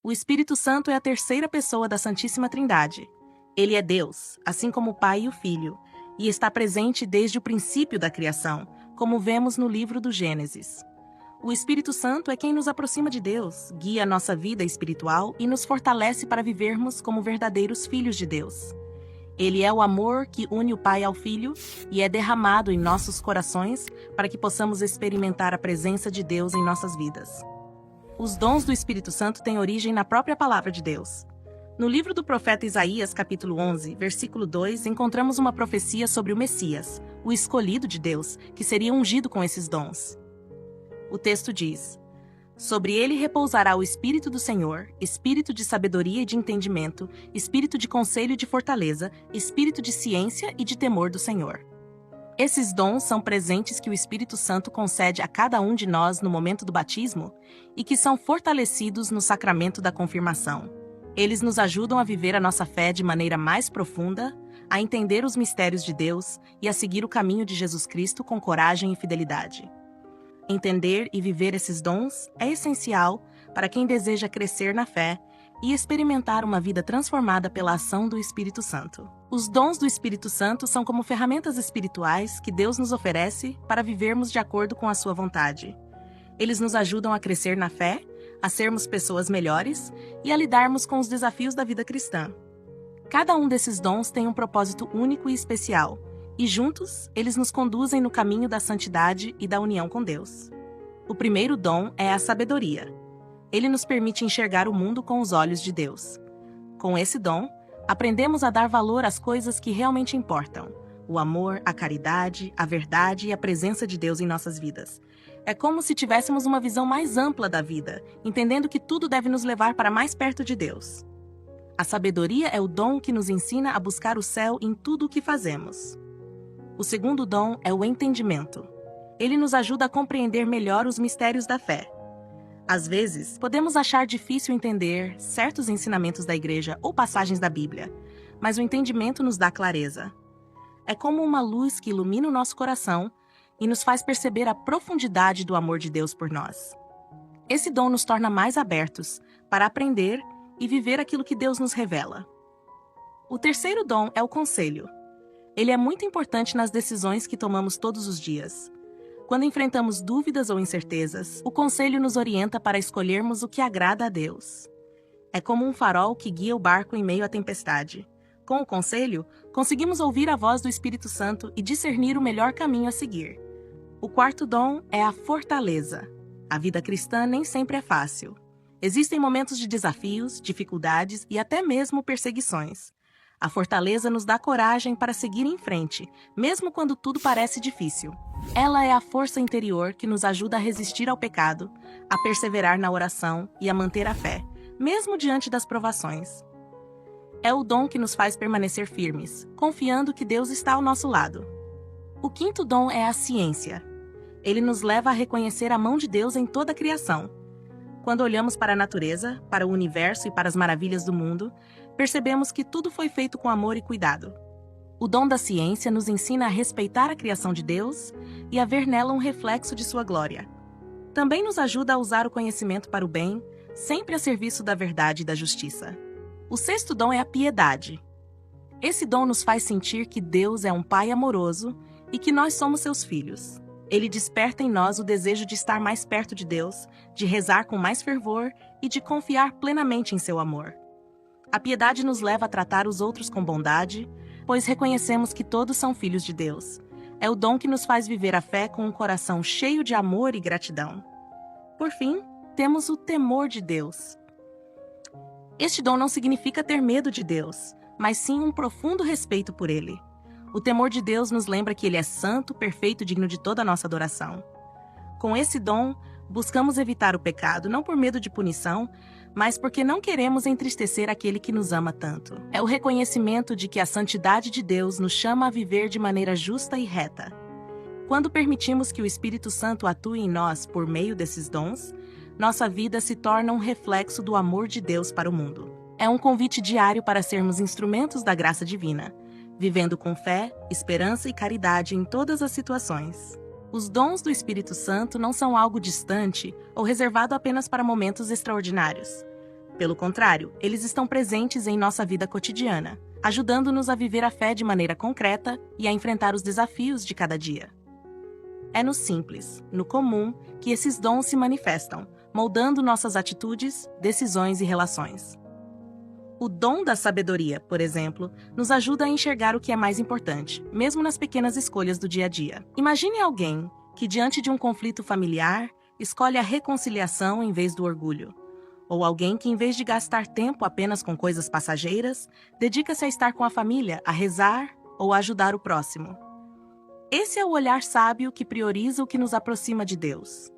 O Espírito Santo é a terceira pessoa da Santíssima Trindade. Ele é Deus, assim como o Pai e o Filho, e está presente desde o princípio da criação, como vemos no livro do Gênesis. O Espírito Santo é quem nos aproxima de Deus, guia nossa vida espiritual e nos fortalece para vivermos como verdadeiros filhos de Deus. Ele é o amor que une o Pai ao Filho e é derramado em nossos corações para que possamos experimentar a presença de Deus em nossas vidas. Os dons do Espírito Santo têm origem na própria palavra de Deus. No livro do profeta Isaías, capítulo 11, versículo 2, encontramos uma profecia sobre o Messias, o escolhido de Deus, que seria ungido com esses dons. O texto diz: "Sobre ele repousará o Espírito do Senhor, espírito de sabedoria e de entendimento, espírito de conselho e de fortaleza, espírito de ciência e de temor do Senhor." Esses dons são presentes que o Espírito Santo concede a cada um de nós no momento do batismo e que são fortalecidos no sacramento da confirmação. Eles nos ajudam a viver a nossa fé de maneira mais profunda, a entender os mistérios de Deus e a seguir o caminho de Jesus Cristo com coragem e fidelidade. Entender e viver esses dons é essencial para quem deseja crescer na fé e experimentar uma vida transformada pela ação do Espírito Santo. Os dons do Espírito Santo são como ferramentas espirituais que Deus nos oferece para vivermos de acordo com a sua vontade. Eles nos ajudam a crescer na fé, a sermos pessoas melhores e a lidarmos com os desafios da vida cristã. Cada um desses dons tem um propósito único e especial, e juntos eles nos conduzem no caminho da santidade e da união com Deus. O primeiro dom é a sabedoria. Ele nos permite enxergar o mundo com os olhos de Deus. Com esse dom, aprendemos a dar valor às coisas que realmente importam: o amor, a caridade, a verdade e a presença de Deus em nossas vidas. É como se tivéssemos uma visão mais ampla da vida, entendendo que tudo deve nos levar para mais perto de Deus. A sabedoria é o dom que nos ensina a buscar o céu em tudo o que fazemos. O segundo dom é o entendimento. Ele nos ajuda a compreender melhor os mistérios da fé. Às vezes, podemos achar difícil entender certos ensinamentos da Igreja ou passagens da Bíblia, mas o entendimento nos dá clareza. É como uma luz que ilumina o nosso coração e nos faz perceber a profundidade do amor de Deus por nós. Esse dom nos torna mais abertos para aprender e viver aquilo que Deus nos revela. O terceiro dom é o conselho. Ele é muito importante nas decisões que tomamos todos os dias. Quando enfrentamos dúvidas ou incertezas, o conselho nos orienta para escolhermos o que agrada a Deus. É como um farol que guia o barco em meio à tempestade. Com o conselho, conseguimos ouvir a voz do Espírito Santo e discernir o melhor caminho a seguir. O quarto dom é a fortaleza. A vida cristã nem sempre é fácil. Existem momentos de desafios, dificuldades e até mesmo perseguições. A fortaleza nos dá coragem para seguir em frente, mesmo quando tudo parece difícil. Ela é a força interior que nos ajuda a resistir ao pecado, a perseverar na oração e a manter a fé, mesmo diante das provações. É o dom que nos faz permanecer firmes, confiando que Deus está ao nosso lado. O quinto dom é a ciência. Ele nos leva a reconhecer a mão de Deus em toda a criação. Quando olhamos para a natureza, para o universo e para as maravilhas do mundo, percebemos que tudo foi feito com amor e cuidado. O dom da ciência nos ensina a respeitar a criação de Deus e a ver nela um reflexo de sua glória. Também nos ajuda a usar o conhecimento para o bem, sempre a serviço da verdade e da justiça. O sexto dom é a piedade. Esse dom nos faz sentir que Deus é um Pai amoroso e que nós somos seus filhos. Ele desperta em nós o desejo de estar mais perto de Deus, de rezar com mais fervor e de confiar plenamente em seu amor. A piedade nos leva a tratar os outros com bondade, pois reconhecemos que todos são filhos de Deus. É o dom que nos faz viver a fé com um coração cheio de amor e gratidão. Por fim, temos o temor de Deus. Este dom não significa ter medo de Deus, mas sim um profundo respeito por Ele. O temor de Deus nos lembra que Ele é santo, perfeito e digno de toda a nossa adoração. Com esse dom, buscamos evitar o pecado, não por medo de punição, mas porque não queremos entristecer aquele que nos ama tanto. É o reconhecimento de que a santidade de Deus nos chama a viver de maneira justa e reta. Quando permitimos que o Espírito Santo atue em nós por meio desses dons, nossa vida se torna um reflexo do amor de Deus para o mundo. É um convite diário para sermos instrumentos da graça divina, vivendo com fé, esperança e caridade em todas as situações. Os dons do Espírito Santo não são algo distante ou reservado apenas para momentos extraordinários. Pelo contrário, eles estão presentes em nossa vida cotidiana, ajudando-nos a viver a fé de maneira concreta e a enfrentar os desafios de cada dia. É no simples, no comum, que esses dons se manifestam, moldando nossas atitudes, decisões e relações. O dom da sabedoria, por exemplo, nos ajuda a enxergar o que é mais importante, mesmo nas pequenas escolhas do dia a dia. Imagine alguém que, diante de um conflito familiar, escolhe a reconciliação em vez do orgulho. Ou alguém que, em vez de gastar tempo apenas com coisas passageiras, dedica-se a estar com a família, a rezar ou a ajudar o próximo. Esse é o olhar sábio que prioriza o que nos aproxima de Deus.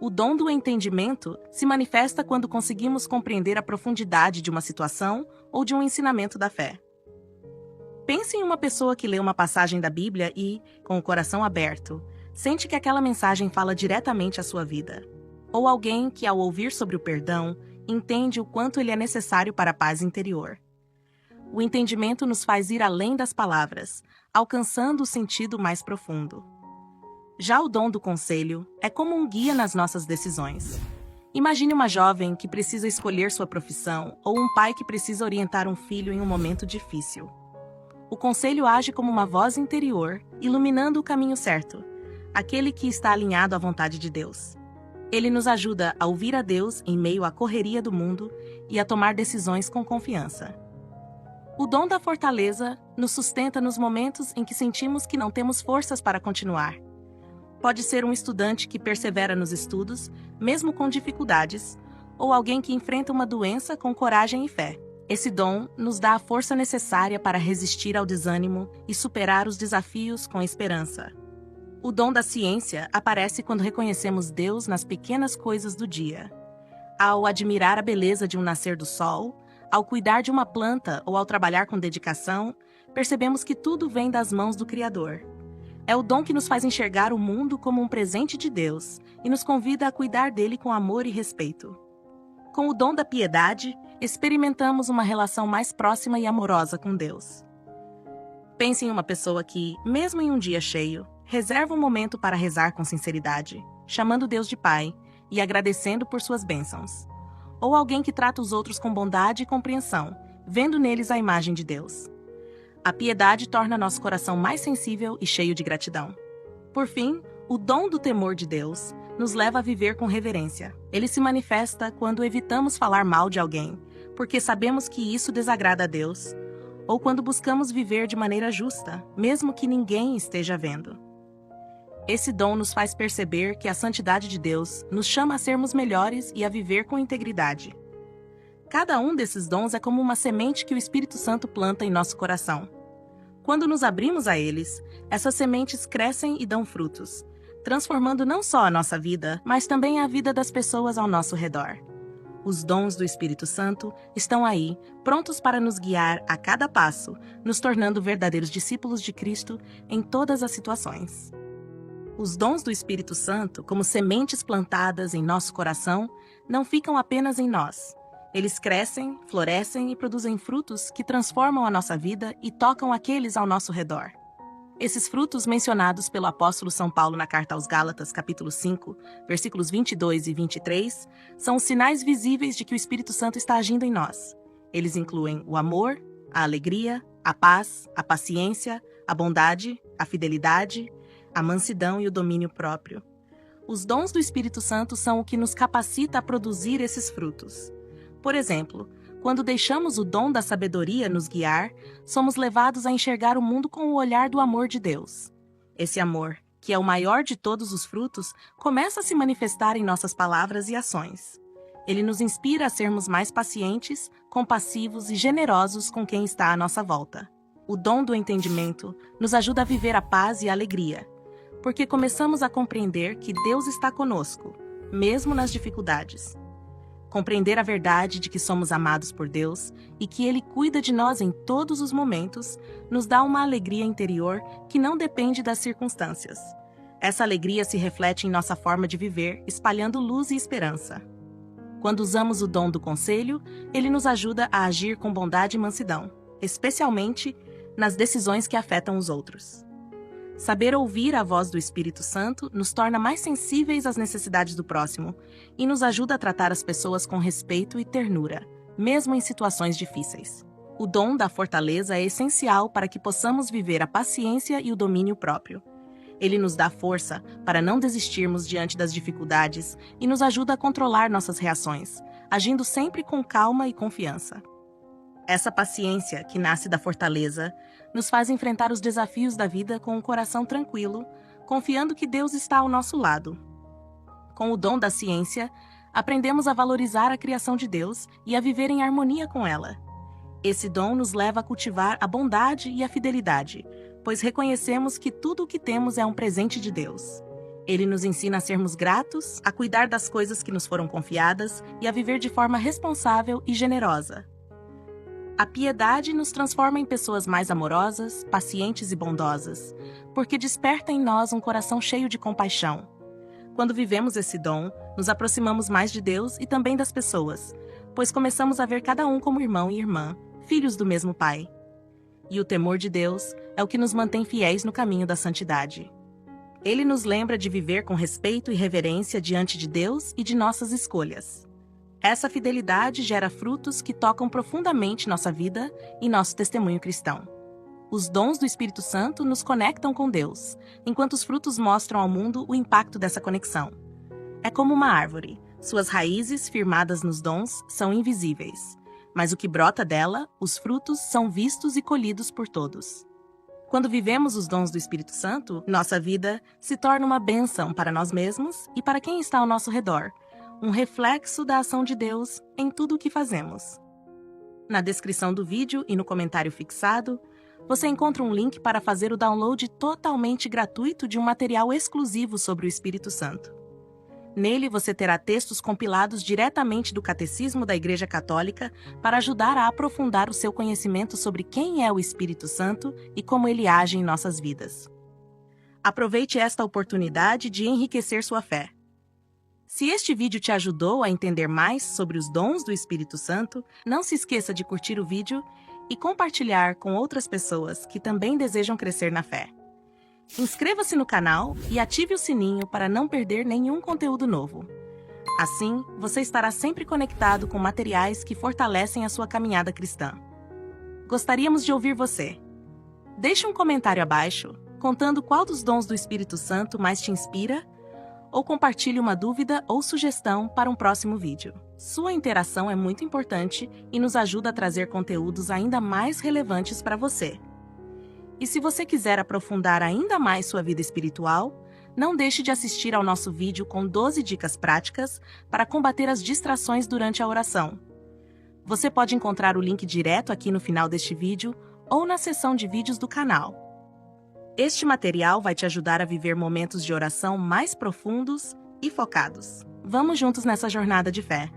O dom do entendimento se manifesta quando conseguimos compreender a profundidade de uma situação ou de um ensinamento da fé. Pense em uma pessoa que lê uma passagem da Bíblia e, com o coração aberto, sente que aquela mensagem fala diretamente à sua vida. Ou alguém que, ao ouvir sobre o perdão, entende o quanto ele é necessário para a paz interior. O entendimento nos faz ir além das palavras, alcançando o sentido mais profundo. Já o dom do conselho é como um guia nas nossas decisões. Imagine uma jovem que precisa escolher sua profissão ou um pai que precisa orientar um filho em um momento difícil. O conselho age como uma voz interior, iluminando o caminho certo, aquele que está alinhado à vontade de Deus. Ele nos ajuda a ouvir a Deus em meio à correria do mundo e a tomar decisões com confiança. O dom da fortaleza nos sustenta nos momentos em que sentimos que não temos forças para continuar. Pode ser um estudante que persevera nos estudos, mesmo com dificuldades, ou alguém que enfrenta uma doença com coragem e fé. Esse dom nos dá a força necessária para resistir ao desânimo e superar os desafios com esperança. O dom da ciência aparece quando reconhecemos Deus nas pequenas coisas do dia. Ao admirar a beleza de um nascer do sol, ao cuidar de uma planta ou ao trabalhar com dedicação, percebemos que tudo vem das mãos do Criador. É o dom que nos faz enxergar o mundo como um presente de Deus e nos convida a cuidar dele com amor e respeito. Com o dom da piedade, experimentamos uma relação mais próxima e amorosa com Deus. Pense em uma pessoa que, mesmo em um dia cheio, reserva um momento para rezar com sinceridade, chamando Deus de Pai e agradecendo por suas bênçãos. Ou alguém que trata os outros com bondade e compreensão, vendo neles a imagem de Deus. A piedade torna nosso coração mais sensível e cheio de gratidão. Por fim, o dom do temor de Deus nos leva a viver com reverência. Ele se manifesta quando evitamos falar mal de alguém, porque sabemos que isso desagrada a Deus, ou quando buscamos viver de maneira justa, mesmo que ninguém esteja vendo. Esse dom nos faz perceber que a santidade de Deus nos chama a sermos melhores e a viver com integridade. Cada um desses dons é como uma semente que o Espírito Santo planta em nosso coração. Quando nos abrimos a eles, essas sementes crescem e dão frutos, transformando não só a nossa vida, mas também a vida das pessoas ao nosso redor. Os dons do Espírito Santo estão aí, prontos para nos guiar a cada passo, nos tornando verdadeiros discípulos de Cristo em todas as situações. Os dons do Espírito Santo, como sementes plantadas em nosso coração, não ficam apenas em nós. Eles crescem, florescem e produzem frutos que transformam a nossa vida e tocam aqueles ao nosso redor. Esses frutos mencionados pelo apóstolo São Paulo na carta aos Gálatas, capítulo 5, versículos 22 e 23, são os sinais visíveis de que o Espírito Santo está agindo em nós. Eles incluem o amor, a alegria, a paz, a paciência, a bondade, a fidelidade, a mansidão e o domínio próprio. Os dons do Espírito Santo são o que nos capacita a produzir esses frutos. Por exemplo, quando deixamos o dom da sabedoria nos guiar, somos levados a enxergar o mundo com o olhar do amor de Deus. Esse amor, que é o maior de todos os frutos, começa a se manifestar em nossas palavras e ações. Ele nos inspira a sermos mais pacientes, compassivos e generosos com quem está à nossa volta. O dom do entendimento nos ajuda a viver a paz e a alegria, porque começamos a compreender que Deus está conosco, mesmo nas dificuldades. Compreender a verdade de que somos amados por Deus e que Ele cuida de nós em todos os momentos nos dá uma alegria interior que não depende das circunstâncias. Essa alegria se reflete em nossa forma de viver, espalhando luz e esperança. Quando usamos o dom do conselho, ele nos ajuda a agir com bondade e mansidão, especialmente nas decisões que afetam os outros. Saber ouvir a voz do Espírito Santo nos torna mais sensíveis às necessidades do próximo e nos ajuda a tratar as pessoas com respeito e ternura, mesmo em situações difíceis. O dom da fortaleza é essencial para que possamos viver a paciência e o domínio próprio. Ele nos dá força para não desistirmos diante das dificuldades e nos ajuda a controlar nossas reações, agindo sempre com calma e confiança. Essa paciência, que nasce da fortaleza, nos faz enfrentar os desafios da vida com um coração tranquilo, confiando que Deus está ao nosso lado. Com o dom da ciência, aprendemos a valorizar a criação de Deus e a viver em harmonia com ela. Esse dom nos leva a cultivar a bondade e a fidelidade, pois reconhecemos que tudo o que temos é um presente de Deus. Ele nos ensina a sermos gratos, a cuidar das coisas que nos foram confiadas e a viver de forma responsável e generosa. A piedade nos transforma em pessoas mais amorosas, pacientes e bondosas, porque desperta em nós um coração cheio de compaixão. Quando vivemos esse dom, nos aproximamos mais de Deus e também das pessoas, pois começamos a ver cada um como irmão e irmã, filhos do mesmo Pai. E o temor de Deus é o que nos mantém fiéis no caminho da santidade. Ele nos lembra de viver com respeito e reverência diante de Deus e de nossas escolhas. Essa fidelidade gera frutos que tocam profundamente nossa vida e nosso testemunho cristão. Os dons do Espírito Santo nos conectam com Deus, enquanto os frutos mostram ao mundo o impacto dessa conexão. É como uma árvore. Suas raízes, firmadas nos dons, são invisíveis. Mas o que brota dela, os frutos, são vistos e colhidos por todos. Quando vivemos os dons do Espírito Santo, nossa vida se torna uma bênção para nós mesmos e para quem está ao nosso redor, um reflexo da ação de Deus em tudo o que fazemos. Na descrição do vídeo e no comentário fixado, você encontra um link para fazer o download totalmente gratuito de um material exclusivo sobre o Espírito Santo. Nele você terá textos compilados diretamente do Catecismo da Igreja Católica para ajudar a aprofundar o seu conhecimento sobre quem é o Espírito Santo e como ele age em nossas vidas. Aproveite esta oportunidade de enriquecer sua fé. Se este vídeo te ajudou a entender mais sobre os dons do Espírito Santo, não se esqueça de curtir o vídeo e compartilhar com outras pessoas que também desejam crescer na fé. Inscreva-se no canal e ative o sininho para não perder nenhum conteúdo novo. Assim, você estará sempre conectado com materiais que fortalecem a sua caminhada cristã. Gostaríamos de ouvir você. Deixe um comentário abaixo, contando qual dos dons do Espírito Santo mais te inspira, ou compartilhe uma dúvida ou sugestão para um próximo vídeo. Sua interação é muito importante e nos ajuda a trazer conteúdos ainda mais relevantes para você. E se você quiser aprofundar ainda mais sua vida espiritual, não deixe de assistir ao nosso vídeo com 12 dicas práticas para combater as distrações durante a oração. Você pode encontrar o link direto aqui no final deste vídeo ou na seção de vídeos do canal. Este material vai te ajudar a viver momentos de oração mais profundos e focados. Vamos juntos nessa jornada de fé.